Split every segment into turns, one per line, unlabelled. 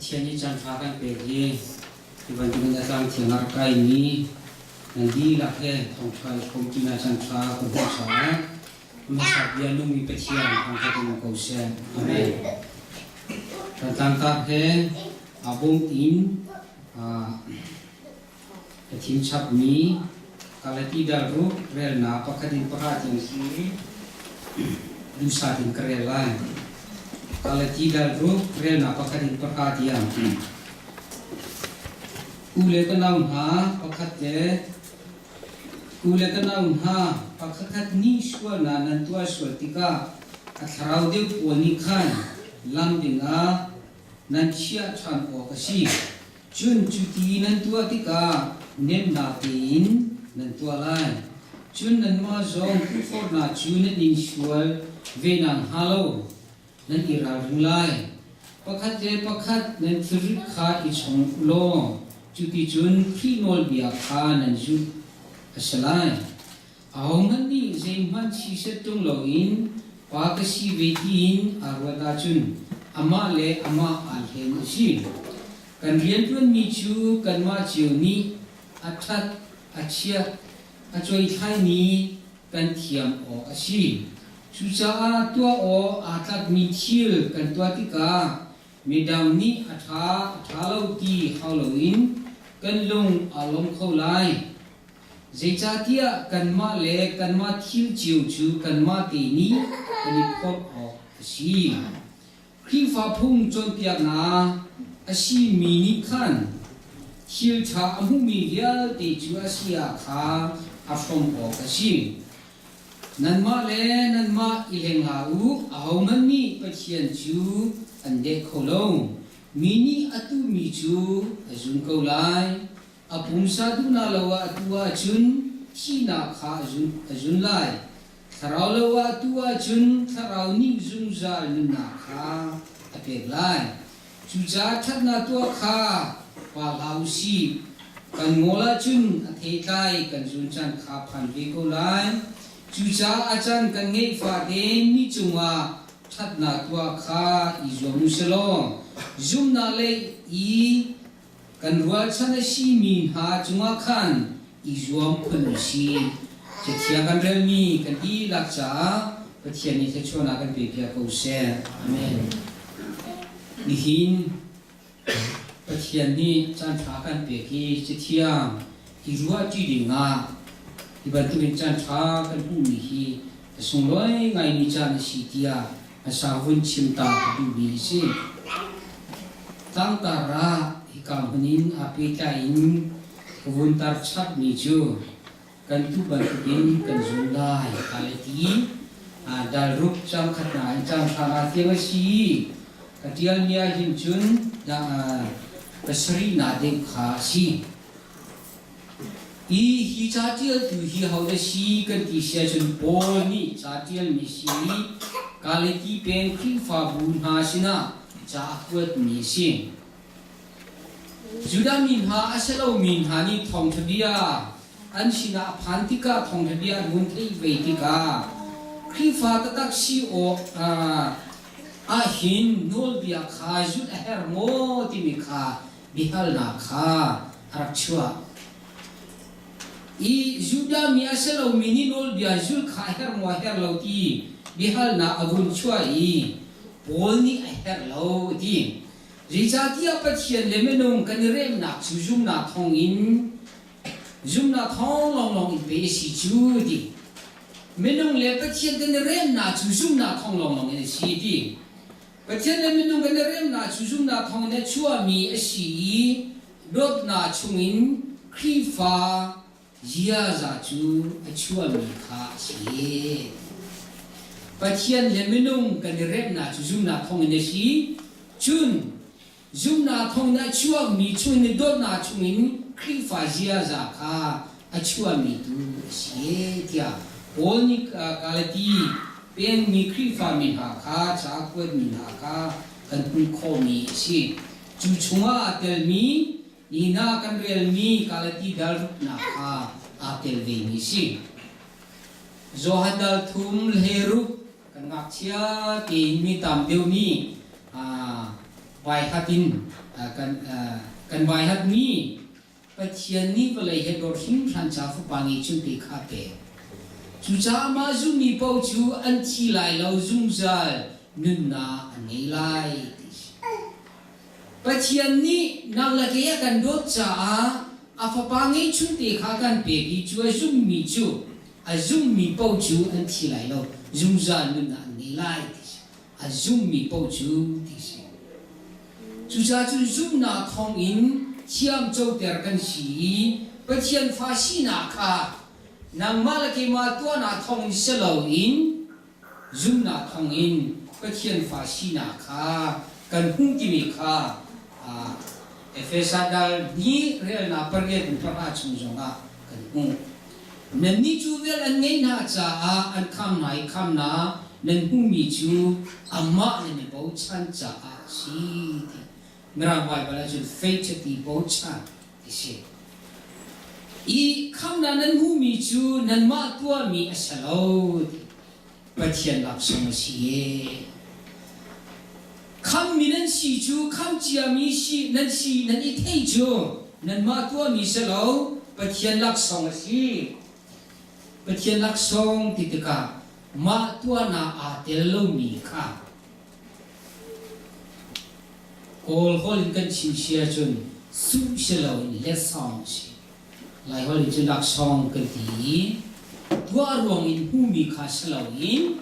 เชียนี้จันทรากันเปิดยี่ที่วันที่มันจะสร้างเทียงอาร์ไกนี้นั่นดีละแค่ของใครคงกินอาจันทราคนผู้ชายมันสับยันลุ่มมีเปเทียนทางที่มันเขาเสียอเมนแต่ทางตาแค่อาบงอินทีมชับมีกาลที่ดารุเรลนาปะคดินประหารยังสีดูสาดินกระเรลไลกาลที่ดารุเรลนาปะคดินประหารยังกูเล็กน้ำหาปะคัดเจกูเล็กน้ำหาปะคัดนี้ชัวนานันตัวชัวติกาอัตราเดียวปวนิขันลำดิงานันเชียชันออกสีจุนจุตีนันตัวติกาเน้นนาตีนนันตัวไลจุนนันมาจงผู้ฟอร์นาจุนนินชัวเวนังฮัลโลนันอิรารุไลปะคัดเจปะคัดนันฟิริขาอิชงโลจุติจุนขี้นอลเบียขานันจุอัศไลเอามันนี่เจมันชีเซตุงโลอินปากสีเวทีนอารวดาจุนอามาเลอามาอัลเฮนชีกันเรียนเพื่อนมีจูกันมาจิวนี้อัฐัดอัจฉริยะอัจฉริยะนี้กันเทียมออกอาชีสุจาตัวโออัฐัดมีทิลกันตัวติกามีดาวนี้อัฐาเลาตีฮาโลวีนกันลงอารมณ์เข้าไล่เจจ้าเตียกันมาเล่กันมาทิลจิวจูกันมาตีนี้กันพบออกอาชีครีฟ้าพุ่งจนเปียกนาอาชีมีนิขันทิลชาอมุมีเดียติจูอาชีอาคาอาฟมออกอาชีนันมาเล่นันมาอิเลงหาอูเอามันนี่ปะเชียนจูอันเด็กโคลงมินิอตุมิจูอจุนเกาไลอปุมซาดุนาลาวะตัวจุนชีนาคาอจุนไลทาราวลาวะตัวจุนทาราวนิจุนซาลนาคาอเปกไลจุจาทัดนาตัวคาปาลาวซีกันโงลาจุนอเทไลกันจุนจันคาพันเวโกไลจุจาอาจารย์กันเงฟาเดนนิจุงาทัดนาตัวข้าอิจวมุสลองจุมนาเลอีกันรัวชันชีมินหาจุงาขันอิจวมคนชีจะเทียกันเรื่องนี้กันดีลักษาประเทศนี้จะชวนกันเปียกเขาเสียอาเมนดิหินประเทศนี้จันทรากันเปียกีจะเทียมที่รัวจีดิงาที่บันทึกจันทรากันผู้มีฮีส่งร้อยไงมีจานสีเทียอาสาวันชิมตาดูดีสิตั้งตาระที่กำนินอาภิใจอินวันตาชัดมีจูกันทุบันทุกกันจุนได้กาลตีดารุกจังขนาดจังขนาดเทวชีกันเดียนยาหินจุนกษรีนาเด็กขาชีอีฮิจาเทียดูฮิฮาวเดชีกันที่เสียจนโบนี่จาเทียมีชีกาลตีเป็นครีฟ้าบุญหาสินะจากวัดมีสิจุดามินหาอาเซลมินหานี่ทองทบียอันสินะพันธิกาทองทบียมุนที่เวทิกาครีฟ้าตะตักชีโออาหินโนลบิอาคาจุดเฮร์โมติมิคาบิฮัลนาคารักชัวอีจุดามีอาเซลมินิโนลบิอาจุลคาเฮร์โมเฮร์โลตีบิฮัลนาอบุญชัวอีโอนี่เฮร์โลตีริจาติอาปัจเจียนเลเมนงกันเริ่มนักจุมนาทองอินจุมนาทองลองอินเบสิจูดีเมนงเลปัจเจียนกันเริ่มนักจุมนาทองลองอินสีดีปัจเจียนเลเมนงกันเริ่มนักจุมนาทองเนชัวมีอสีรถนาชุงินครีฟ้ายีอาจาจูชัวมีขาสีปัจเจียนเลเมนงกันเริ่มนักจุมนาทองเนสีจุนจุมนาทองนั้นชัวมีช่วยในดอกนาช่วยครีฟ้าเจียจากข้าชัวมีดูเสียที่อ่ะโอนิกาลตีเป็นมีครีฟ้ามีหาข้าจากวัดมีหาข้ากันพุ่งข้อมีสิจุช่วงอาเตลมีนี่นากันเรียลมีกาลตีดารุนาข้าอาเตลเวมีสิโจฮัดดัลทุมเลรุกันงักเชียตีมีตามเดียวนี้ไปขัดิน kan vai hat ni pathian ni velai he dor him than cha fu pangi chu ti kha pe chu cha ma zu mi po chu an chi lai lo zum zal nun na an nei lai pathian ni nang la ke kan do cha a fa pangi chu ti kha kan pe gi chu zum mi chu a zum mi po chu an chi lai lo zum zal nun na an nei lai a zum mi po chu ti chu cha chu zum na thong in chiam châu ter kan si pathian fa si na kha nang malaki ma tua na thong selo in zum na thong in pathian fa si na kha kan hung ki mi kha efesa dal ni real na perge bu pra chung zonga kan hung nan ni chu vel an ngei na cha an kham na nan hung mi chu amma ne bo chan cha si Merang wai bala jun fate ti bo chan isi I kham na nan hu mi chu nan ma tua mi asalo pathian lap song si ye kham mi nan si chu kham chia mi si nan I thei chu nan ma tua mi salo pathian lap song si pathian lap song ti ka ma tua na a tel lo mi kha all holy kan chin sia chun su selo in le song si lai holy chun lak song kan ti tua rong in hu mi kha selo in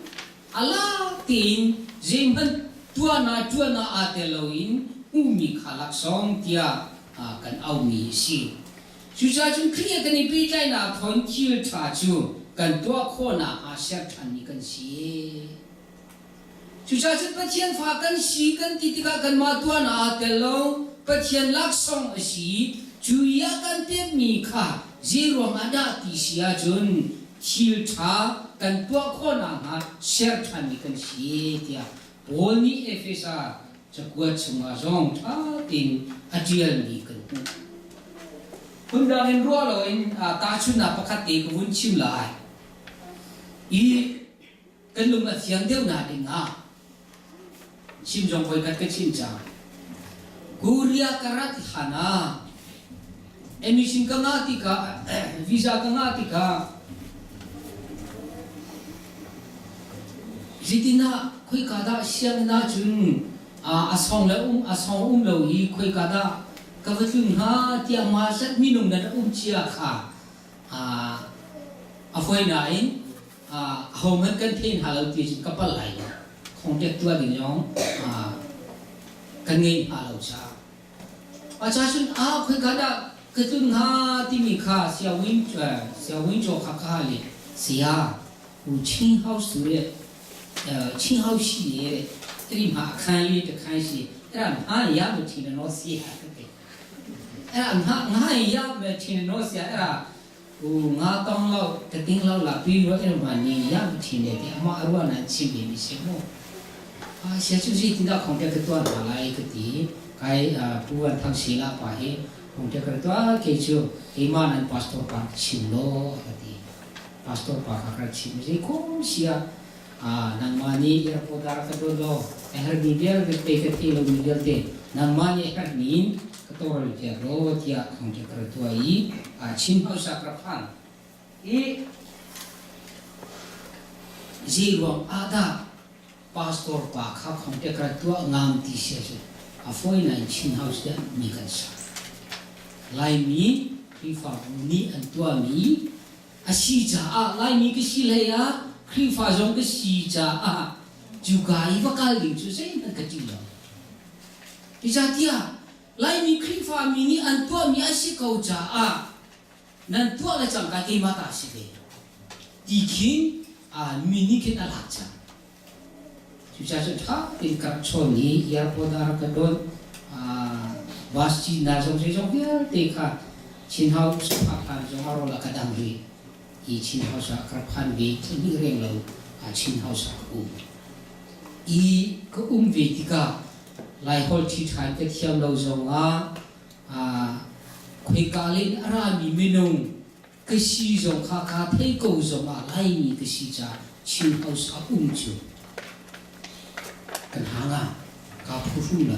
ala tin jemhan tua na a te lo in hu mi kha lak song tia kan au mi si chu cha chun kriya kan ni pi tai na thon chi tha chu kan tua kho na a sha than ni kan si chu cha chun pathian fa kan si kan ti ka kan ma tua na te lo pathian lak song a si chu ya kan te mi kha zero ma da ti sia chun chi tha kan tua kho na ha sha than ni kan si tia bol ni efesa chakwa chunga zong tha tin adial ni kan kun dang in ro lo in ta chun na pakhat te ko hun chim lai I kan lum a thiang deu na ding ha chim jong koi kat ka chim cha guria karat hana emission ka ngati ka visa ka ngati ka jitina khoi ka da siang na chun asong lo I khoi ka da ka vatlung ha tia ma sat minung na chia kha afoi na in home kan thin halal ti ka pal lai không tiếc tua đình nhóm cần nghe lâu cha cha xuân khơi cả đã cái tuần ha thì mình khá xiao win cho khá li xia u chín hao sửa chín hao xì thì mà khai li thì khai xì làm hai ya một thì nó xì làm hai ya một thì nó xì là ngã tông lâu cái tiếng lâu là pi rồi em mà nhìn ya một thì này thì mà ruộng này chim bị xí mồ sia chu ji tinda khong te ka tua na lai ka ti kai puan thang sila pa he khong te ka tua ke chu iman an pastor pa chim lo ka ti pastor pa ka chim ji ko sia nang mani ya podar ka do lo her bi bel ke te ka ti lo mi bel te nang mani ka nin ka to ro te ro tia khong te ka tua I chim ho sa ka phan I ji ro ada pastor pa kha khong te kra tua ngam ti se chu afoi na chin house da mi kan sa lai mi khi fa ni an tua mi asi cha lai mi ke si le ya khi fa jong ke si cha ju ga I va kal ding chu se na ka ti lo ti cha tia lai mi khi fa mi ni an tua mi asi ko cha nan tua la chang ka ke ma ta si de ti kin mi ni ke ta la cha Susah sudah tingkat soni ya podar kedon was Cina song ya teka Cina sepakan jomaro la kadang ri I Cina sakrapan bi ini reng lo Cina sakku I ke vi tika lai hol ti than ke thiam lo zonga khoi kalin arami minung ke si zong kha thei ko zonga lai ni ke si cha Cina sa chu kan hanga ka phu na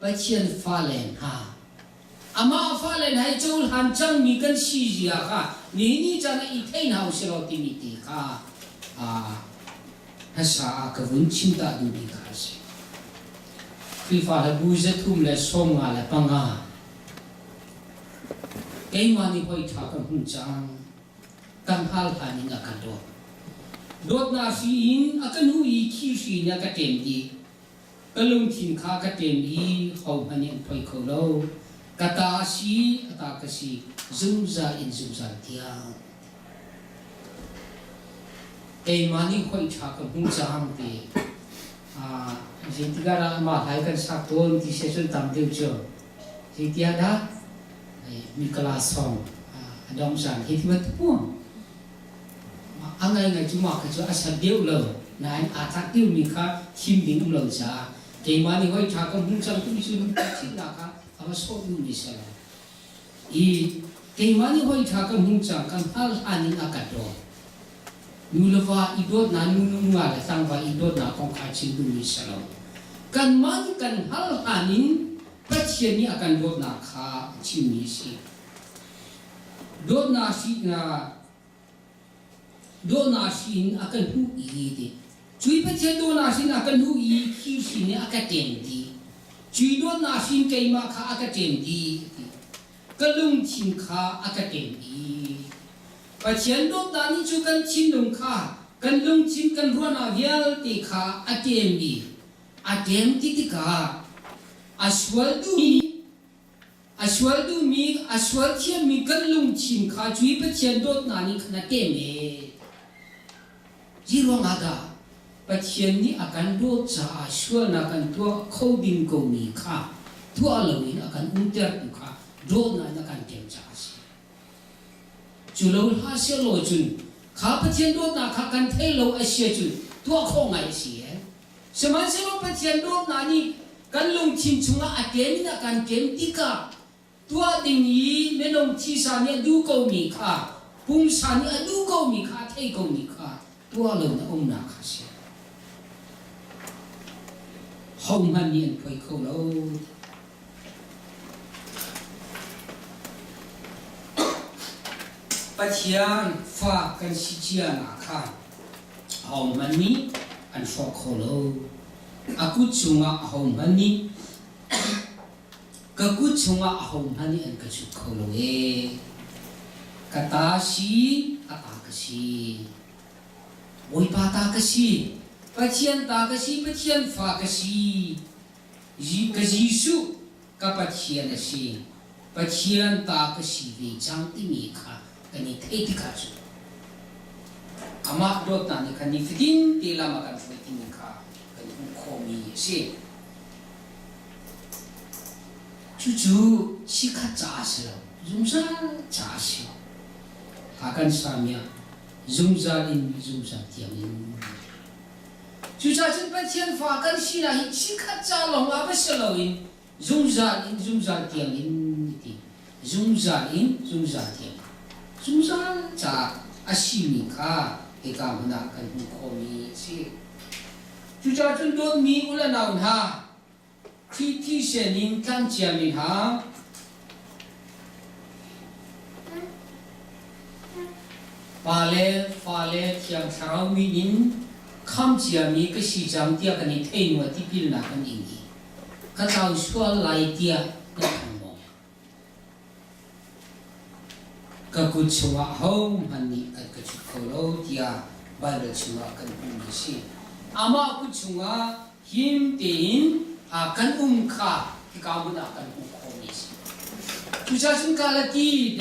Pathian Falen ha ama Falen hai chul han chang mi kan si zia kha ni chana I thein hau selo timiti kha hasa ka vun chinta du bi kha se khi fa la bu je thum le som nga la panga cái mà đi quay thả con hung chang cam hal hani nga ka do dot na si in akan hui khi si na ka tem di kalung thin kha ka tem di hau hani an phoi kho lo kata si ata ka si zumza in zumza tia cái mà đi quay thả con hung chang di jadi gara ma hai kan sak ton ti se sun tam deu cho ji tia da mi kala song adong san hi thimat puang angai ngai cuma ka cho asa deu lo nai atak tiu mi kha thim ding lo cha ke ma ni hoi tha ka hung sang tu sun chi na kha aba so du mi sa I ke ma ni hoi tha ka hung sang kan hal ani akato nulava idot na nunga la tangwa idot na kong kha chin du mi sa lo kan man kan hal anin pathian ni akan dot na kha chin mi si dot na si akan hu I de chui pathian dot na si akan hu I khi si ni akan tem di chui dot na si kai ma kha akan tem di kalung chin kha akan tem di pathian dot na ni chu kan chin lung kha kan lung chin kan ruana vial ti kha atem di atem ti ka aswal du mi aswal thiam mi kan lung chin kha chui pathian dot na ni khana tem e jiro ngada pathian ni akan dot cha aswal na kan tua khoding ko mi kha tua lawin akan unter tu kha dot na kan tem cha si chulo ha se lo chun kha pathian dot na kha kan thei lo a se chun tua kho ngai si seman selo pathian dot na ni kan lung chin chunga atem na kan kem tika tua ding yi menong chi sa ni du ko mi kha pung sa ni du ko mi kha thei ko mi kha tua lo na na kha se hong han ni an phoi kho lo pathian fa kan si chia na kha hong man ni an so kho lo aku chunga hom hani ka ku chunga hom hani an ka chu kho lo e kata si ata ka si oi pa ta ka si pathian ta ka si pathian fa ka si ji ka jisu ka pathian si pathian ta ka si ve chang ti mi kha ka ni thei ti kha chu ama dot na ni kan ni fitin ti lama kan foi ti ni kha kan kho mi si chu chi kha cha se zumsa cha se akan samya zumza tiang in chu cha chen pa chen fa kan si na hi chi kha cha long a ba se lo in zumza tiang in ti zumza tiang zumza cha asimi kha eka mana kan kho mi si chu cha chen dot mi ula naun ha kriti se nin kan chia min ha Fale tiang sarau mi nin kham chia mi ka si jam tia kan ni thei no ti pil na kan ingi ka tau sual lai tia na kan mo ka ku chwa ho man ni ka chu kholo tia Bible chwa kan ni si ama ku chwa him tin akan kha ti ka bu na kan kho ni si tu cha sun ka la ti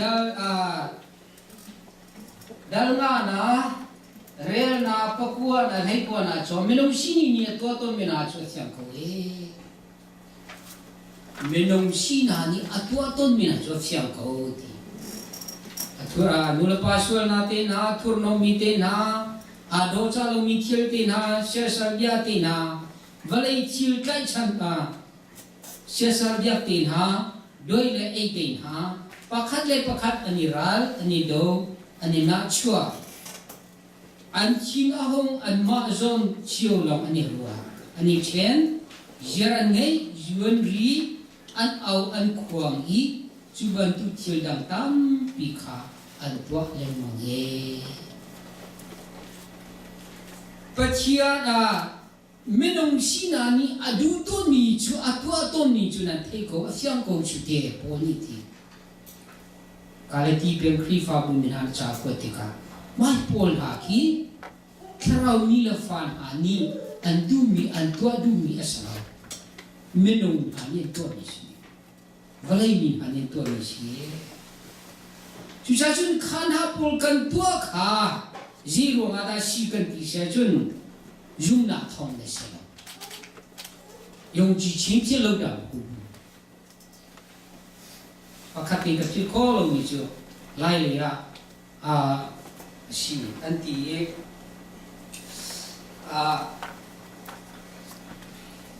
dal nga na rel na pakua na hei ko na cho menong sini ni to mena cho siang ko e menong sina ni atwa ton mena cho siang ko ti atura nula paswal na te na tur no mi te na ado cha lo mi thil te na sha sa ya te na valai thil kai chan ta sha sa ya te na doi le ei te na pakhat le pakhat ani ral ani do ani na chua an chin ahong an ma zon chiu long ani ruwa ani chen jeran ngei juan ri an au an khuang i chuban tu thil dang tam pi kha an tuak leng mange Pachia na minong sina ni adu to ni chu atua to ni chu nan thei ko asyang ko chu te po ni ti kaleti pen khri fa bu min han cha ko ti ka mai pol ha ki tharau ni la fan ani an du mi an tua du mi asala minong ani to ni si valai mi ani to ni si chu cha chun khan ha pol kan tua kha zero ngada si kan ti sha chun yung na thong le se yung chi chin pi lo da ku pakati ka ti ko lo ni chu lai le ya si anti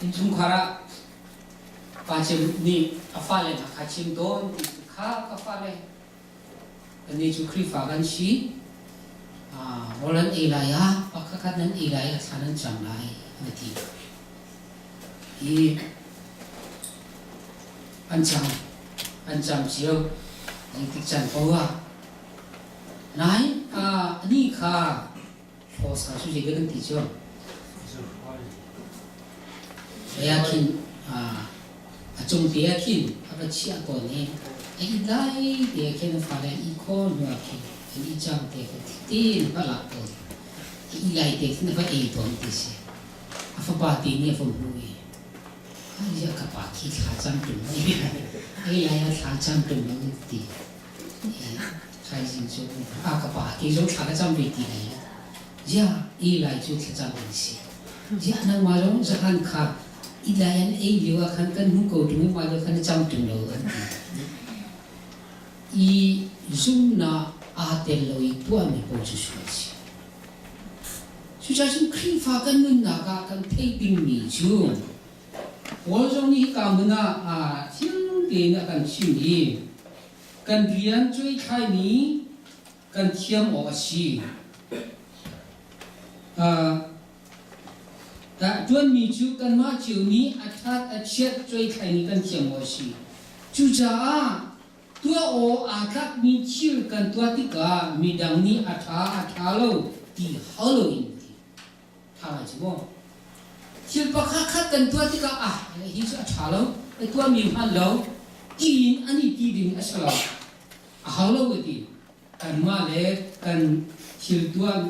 in chung khara pa chem ni afale na kha chim don ti kha ka fale ni chu khri fa gan si Roland Elaya, pagkakat ng Elaya sa ng Changlay, nati. Anjam siyo, ang tikchan po Nai, ni ka, po sa susi ganun tiyo. Yakin, atong yakin, apa siya ko ni, ay dai, yakin ang pala ikon, yakin. Ini jam teh, tin balak tu, ilai teh, ni apa itu nanti sih, apa bati ni apa bui, ayah kapaki kacang tu, ilai kacang tu nanti, kai jinju, kapaki jo kacang beti ni, ya ilai jo kacang beti, ya nang malam sekarang kah, ilai an liwa kan mungkau tu malam kan jam tu lo nanti, zoom na atel lo ituan ni po susuasi. Sujasun krifa kan nun naga kan taping mi ju. Wajong ni kamuna ting de na kan sini. Kan rian cui kai ni kan tiam o si. Da tuan mi ju kan ma ju ni athat achet cui kai ni kan tiam o si. Suja tua o akak mi chiu kan tua tika midang ni atha lo ti Halloween ti tha mo chiu pakhakat kan tua tika hi sa atha lo tua mi han lo tin ani ti ding asala Halloween ti kan ma le kan chiu tua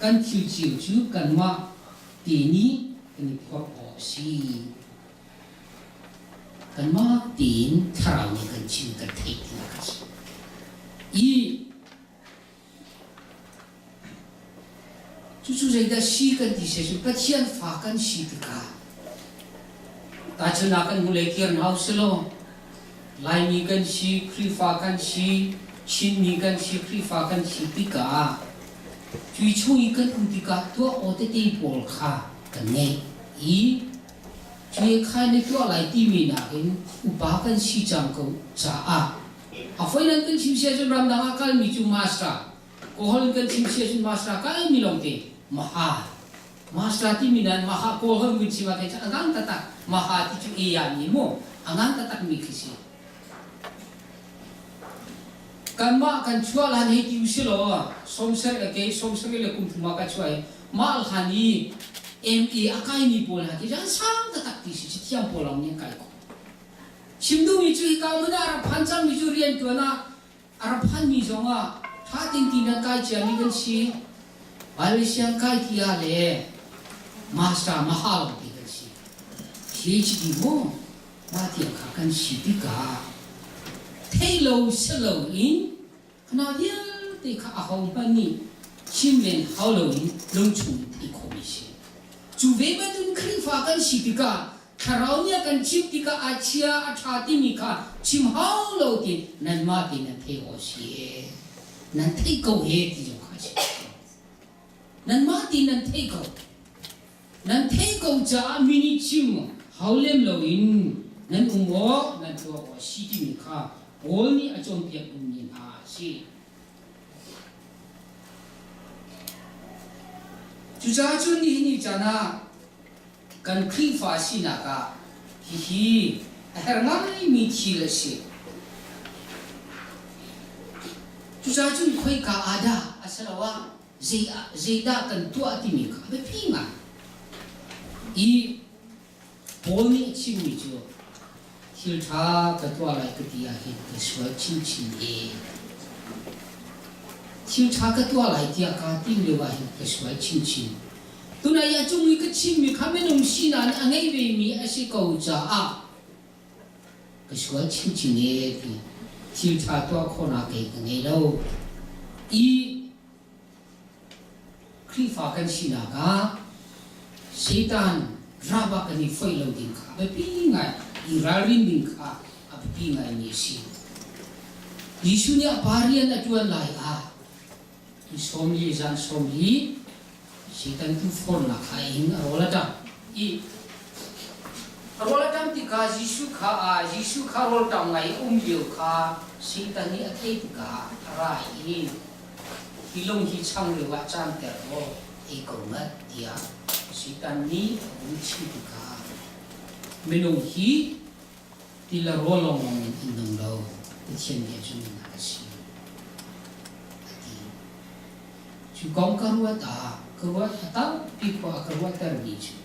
kan chiu chu kan ma ti ni kan phot o si kan ma tin tharau ni kan chin kan thei ti ka chu zai da si kan ti se chu pathian fa kan si ti ka ta chuna kan mu le kian house lo lai ni kan si khri fa kan si chin ni kan si khri fa kan si ti ka chui chui kan ti ka to o te te pol kha kan nei Cui khai ni tua lai ti mi na in upakan si jang ko cha foi nan kan sim sia jun ram danga kal mi chu masra ko hol kan sim sia jun masra kal mi long te maha masra ti mi nan maha ko hol mi chi ma te angang tata maha ti chu iya ni mo angang tata mi khisi kan ma kan chua lan he ti usi lo somser le kum thuma ka chuai mal khani ME akai ni pol hati jangan sang tak ti si tiang polang ni kai ko simdu mi chui ka mana ara phancam mi chu rian tu na ara phan mi zonga tha tin tin na kai cha ni gan si Malaysia kai ti a le master mahal ti gan si PhD mo ma ti ka kan si ti ka thei lo selo in kana dia ti ka a hong pa ni chim len hao lo in long chu ti ko mi si chu ve ba dun khri fa kan si ti ka tharau nya kan chim ti ka achia atha ti mi kha chim hao lo ti nan ma ti na thei o si nan thei ko he ti jo kha chi nan ma ti nan thei ko cha mini chim hao lem lo in nan umo nan to o si ti mi kha ol ni achom pek um ni a si 주자준 이니 있잖아 간 크리파 시나가 hi ngai mi thi la si chu cha chun khoi ka ada asalawa zeida kan tu ati mi ka be pinga I poni chi mi chu thil tha ka tua lai ka tia hi ka swa chin chin e thil tha ka tua lai tia ka tim le wa hi ka swa chin chin tuna ya chung mi ka chin mi kha me nong si na angai ve mi a si ko cha a ka swa chin chin e ti thil tha tua kho na ke ngai lo I kri fa kan si na ka Satan raba kan ni foi lo ding kha be pi ngai I rarin ding kha a pi ngai ni si Yesu ni aparian atuan lai a I somli jan somli Satan tu for na khai hing arola ta I arola tam ti ka Yesu kha rol tam ngai yo kha Satan ni athei ti ka ra I hilong hi chang le wa chang ter ro e ko mat dia Satan ni uchi ka menong hi tila rolong in nong lo chen ye chung na ka si ati chu kong karwa ta pi ko karwa tar ni chu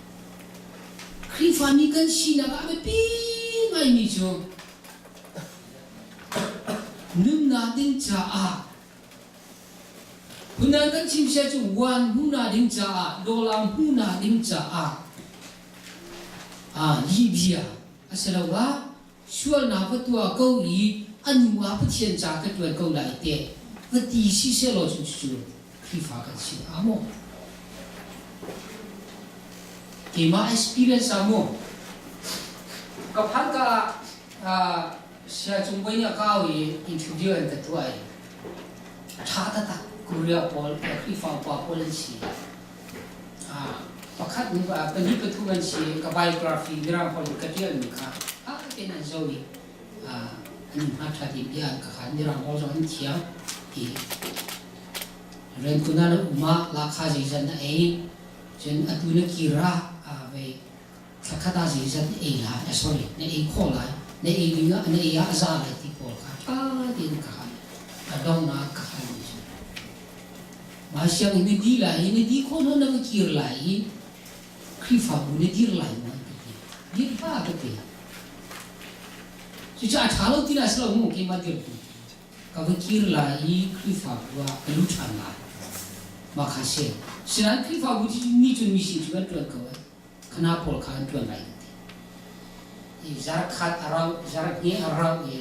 kri fa mi kan si na ba be pi ngai ni chu nung na ding cha a Hunan kan chim sia chu wan huna ding cha a dolam huna ding cha a libya asalawa sual na patua ko I anu wa pa thian cha ka tuan ko lai te vati si se lo chu chu khi fa kan si amo ke ma experience amo ka phan ka sia chung bai ya ka wi interview an ka tuai tha ta Korea Paul khi fa pa Paul si pakhat ni ba pani pathuan si ka biography gram Paul ka tial ni kha ke na zoi ani ma tha di bia ka khan ni ram ho zo an thia ki ren kuna na uma la kha ji jan na ei jen atu na ki ra ve khata ji jan ei la sorry ne ei kho la ne ei linga ne ei ya za la ti Paul ka din ka adong na ka Masya ini di kono na kir lai krifa bu ne dir lai ma dir pa ka te si cha thalo ti la slo mu ki ma dir ka bu kir lai krifa bu ka lu chan la ma kha se sinan krifa bu ni chun mi si chuan tuan ka khana pol khan tuan lai I zar khat arau zar ni arau ye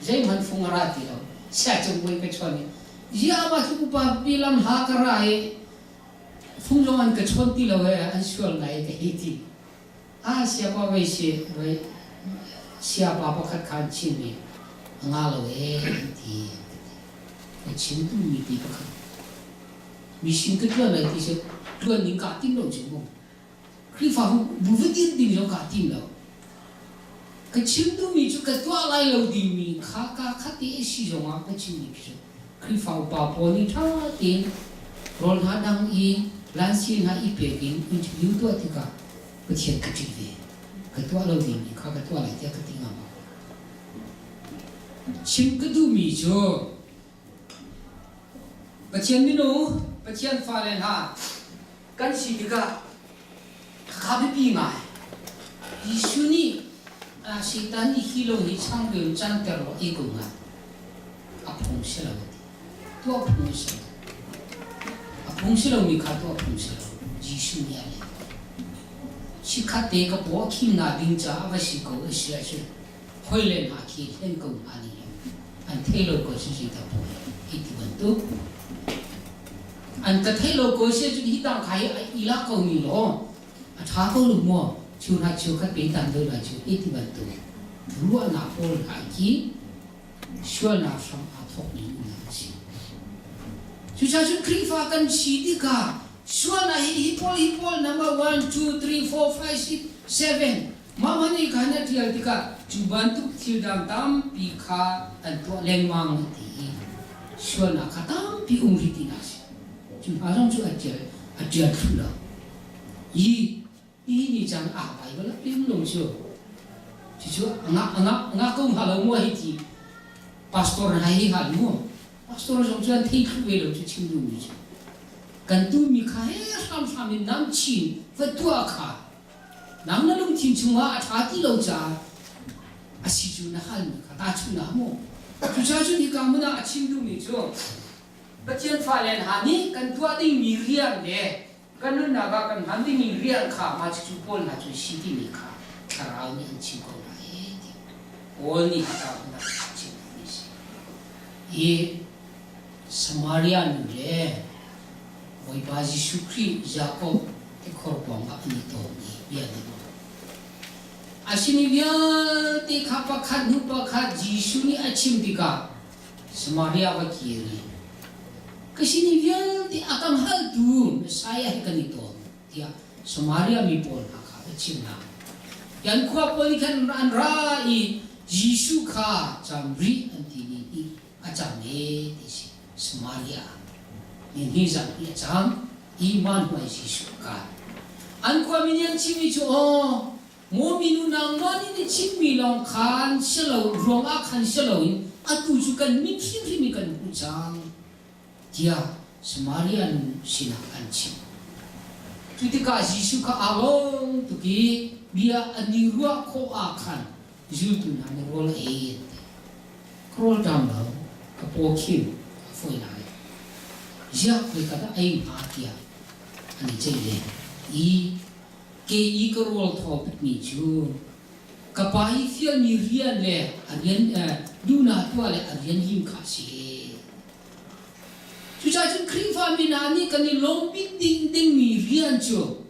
zai man fung ra ti lo sa chung boi ka choni ya ba chu pa pilam ha kara e phungjongan ka chonti lo e an sual ngai ka hiti sia pa we se we sia pa pa khat khan chin ni nga lo e ti chin tu mi ti pa khat mi shin ka tla lai ti se tuan ni ka tim lo chu mo kri fa bu vu tin ding lo ka tim lo ka chin tu mi chu ka twa lai lo di mi kha ti e si jo ma ka chin ni chu khi phao pa poni tha tin rol ha dang I lan sin ha I pe kin interview to atika ka chen ka ti ve ka to lo din ka to la te ka ti ngam chim ka du mi jo pa chen mi no pa chen fa len ha kan si ti ka ka bi pi ngai Yesu ni Satan ni hilo ni chang be chan ter lo I ko nga apong se la tua apung silo mi kha tua apung silo Yesu ni ale chi kha te ka bo khi na ding cha ava si ko sia che hoi le na ki hen ko ani an thelo ko si ta po I ti ban tu an ka thelo ko se ju hi tang khai I la ko ni lo a tha ko lu mo chu na chu kha pe tan do la chu I ti ban tu ruwa na po ha ki shwa na sam a thok ni Sucha krifa kan si di ka shwa na hipol number 1 2 3 4 5 6 7 mama ni kana tial tika chubantu thildam tam pi kha an to lengmang ti shwa na khatam pi umri ti na si chu azong chu atia thula I ni jang a bai bala pim long chu Cucu angak kau halau mua hiti pastor hai hal mua pastor jom tuan thei khu velo chu chim du mi kan tu mi kha he sam in nam chin fatua kha nam na lung chin chunga tha ti lo cha asi chu na hal mi kha ta chu na mo chu cha chu ni ka muna chim du mi chu Bacian falen hani kan tua ding mi riang le kan nu naga kan han ding mi riang kha ma chu pol na chu si ti mi kha karau ni an chim ko na e ti ol ni ka na chim ni si e Samaria nu le Oi baji Shukri Jacob te korpong a ni to ni bia ni asini bia te khapa khat nu pa khat Jisu ni achim dika Samaria ba kiri kasini bia te akam hal tu saya kan itu dia Samaria mi pol akha achim na yan kwa poli kan ran ra I Jisu kha jamri antini I achame ti Samaria ini zang ia jang iman mai Yesus ka an kwa minyan chimi chu o mo minu nang mani ni chimi long khan shelo rong a khan shelo in atu chu kan mi phim mi kan ku jang dia Samaria nu sina kan chi tu ti ka Yesus ka along tu ki bia ani ruwa ko a khan ju tu na ne rol e krol dam lo ka po kim foi na ya koi kata ai makia ani chele I ke I ko rol thop ni chu kapai fiel ni rian le arian duna to le arian him kha si chu cha chu kring fa mi na ni kan ni long bit ding ding mi rian chu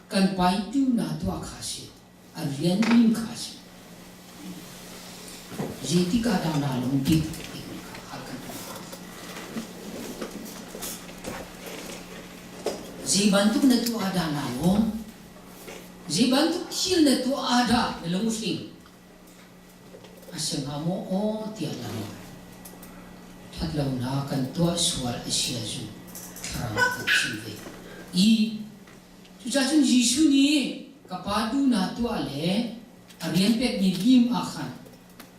kan pai tu na to kha si arian him kha si jeti ka da na long bit Zibantuk na tu ada na lo, zibantuk sil na tu ada dalam muslim. Asal kamu tiada lo, tatlau na kan tua sual Asia ju, karang kecil. I, sujasun Yesus ni kapadu na tu ale, arian pek ni lim akan,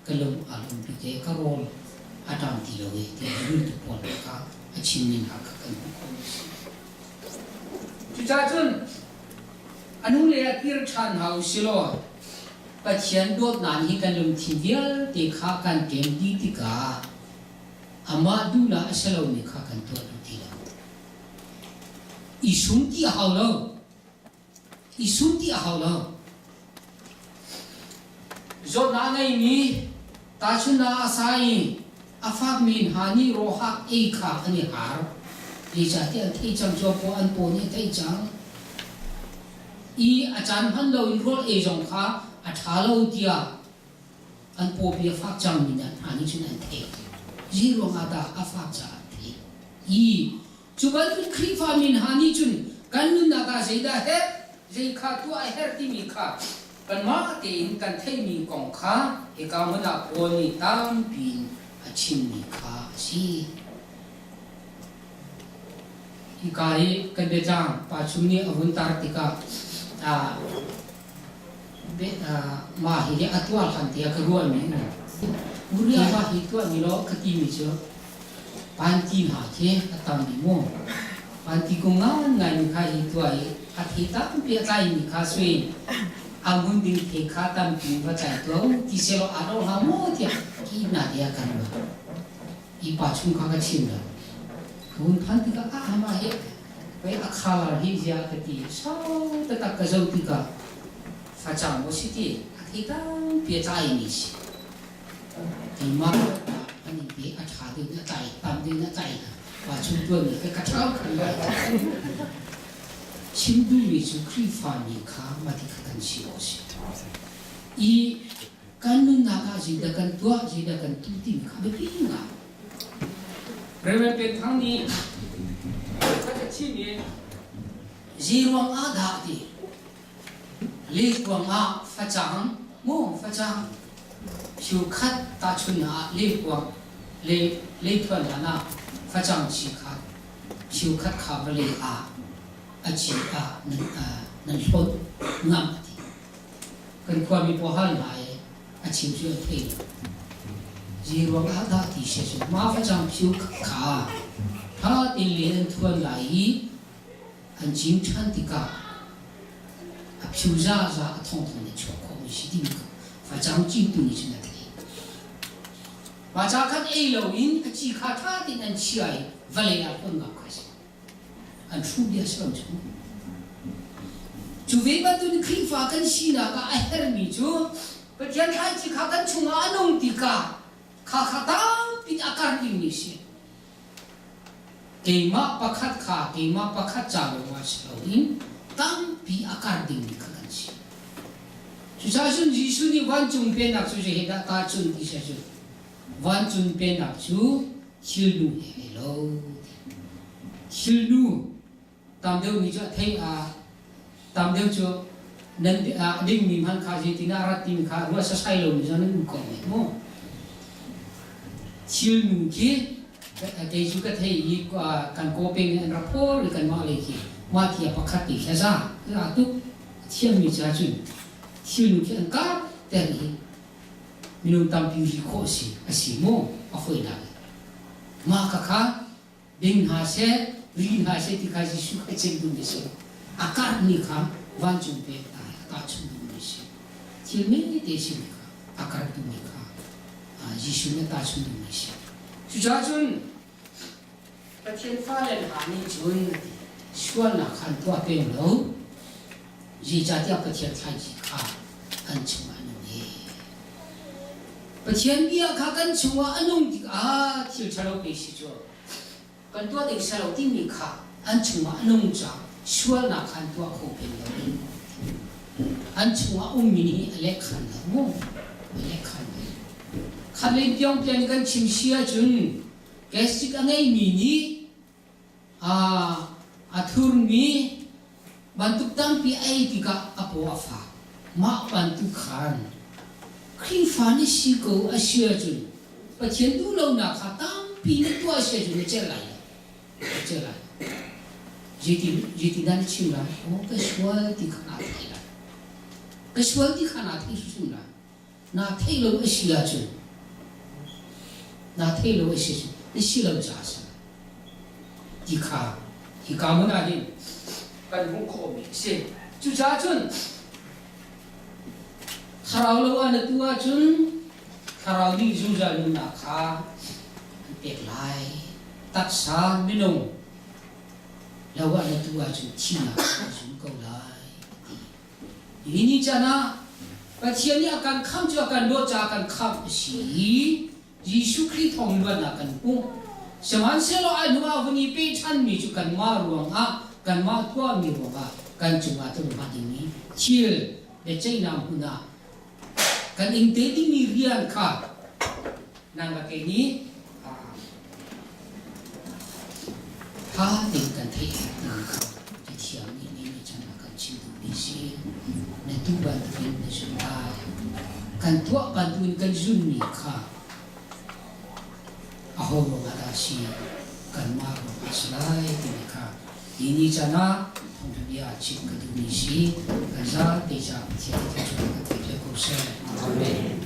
kalau alum pite karol, adam tilawe tiada tu pun ka, acim ni nak kan bukan. Jujajun anu le kir chan hau silo pathian dot nan hi kan lum thivial te kha kan kem di tika ama du la asalo ni kha kan to ti la isum ti hau lo zo na ngai ni ta chuna asai afak min hani rohak e kha ani har Di jati thei chang jo po an po ni thei chang I achan han lo in rol e jong kha a tha lo tia an po bi fak chang ni na ani chun an thei ji ro nga da a fak cha thei I chu ban khri fa min hani chun kan nu na ga zeida he zai kha tu a her ti mi kha kan ma te in kan thei mi kong kha e ka mo na po ni tam pin a chin mi kha si Ikai kedejang pacuni avuntar tika mahiri atual kantia kedua ni muria mahi tua ni lo ketimi jo panti mahe atam ni mo panti kungan ngai kai tua I athita pia kai ni kasui agun ding te khatam pi bacai tua ti selo ado hamo tia ki na dia kan ba I pacung ka chin da Kun panti ka ama he, kaya akala hi siya kati sao tatak kazaw tika, facang mo siti at hitang piyatay ni si. Tima ani pi at hati na tay, tamdi na tay na, pacung tuan ni kaya kataw kaya. Chindu ni su krifa ni ka matikatan si osi. I kanun naka zidakan tua zidakan tutin ka bepinga. Remen pentang ni, kata cini, ziruang ada di, lekuang a facang, mo facang, siukat tacuna lekuang, lekuang ana facang siukat, siukat kabeli a, aci a, nan lot ngam di, kan kuami pohal lai, 啊情绪退了，日落阿达底下是麻烦上皮卡，他的脸突然来，很经常的个。皮扎扎痛痛的戳空是定个，发张进度你是那的。把扎看 A 楼因，只看他的那起来，不来要混个关系，很出别上去。就为把对你开发跟西那个爱尔米就，不天台只看跟从阿弄的个，看当比阿干的那些。给嘛把看卡，给嘛把看扎了我是楼因。当比阿卡丁的可能性，就像是艺术的万种变纳，就是现在大众的些就万种变纳就修路也喽，修路，当掉你就睇啊，当掉就能啊，另你们看见的那拉丁看，我是晒路你就能讲的么？修路去，给就个睇一个kan kopeng and rapport kan malaki. Mati apa kati kasa, itu tiang mijajun, tiang nukian kar dari minum tampil kosi asimo afoi dah. Maka kah bin hasil dikasih suka cendung desa. Akar ni kah wanjung pe tak cendung desa. Tiang ni desa ni kah akar tu ni kah, Yesus ni tak cendung desa. Sujajun, katian falen hani jun. 说那看多变老，人家的不天看一看，安穷安弄的，不天比啊看安穷啊安弄的啊，听起来被洗着，更多的是老丁你看安穷啊安弄着，说那看多后变老，安穷啊我们来看了么？来看了，看了两边跟清晰啊准，该是个爱迷你啊。Atur mi bantuk tampi ai tiga apo afa ma bantukan krifa ni siko asia jun patien du lo na kha tampi ni to asia jun chelai jiti dan chula o ka swal ti khana thai la ka swal ti khana thai su la na thai lo asia jun na thai lo asia jun ni silo ja sa ti khaที่กามุนาดิกันมุขโคมิเสจุจ้าจุนคาราวโลอันตัวจุนคาราวดีจุจานุนาคาเด็กลายตักษาไม่ลงแล้วอันตัวจุนที่นาจุนก็ลายทีนี้จ้านะประเทศนี้อาการข้ามจากการโดจากการข้ามสียิสุคริสต์ทองล้วนอาการปุ่งสมัยเสลอนุอาวันนี้เป็นชั้นมีจุกันมารวงอ่ะกันมาตัวมีรวงอ่ะกันจุมาตัวมาที่นี้เชื่อเด็กใจนำหุ่นอ่ะกันอิงเตที่มีเรียนค่ะนั่งกับแกนี้ถ้าเด็กกันเที่ยวนั่งค่ะจะเที่ยวนี่จะมากันชิมดูดีสิในตู้บันทึกในสุดท้ายกันตัวบันทึกกันจุนนี่ค่ะahoro adasi kanmaro aslai tinika ini jana thongthia chik kaduni si kaza teja pthia te chuna te ko se amen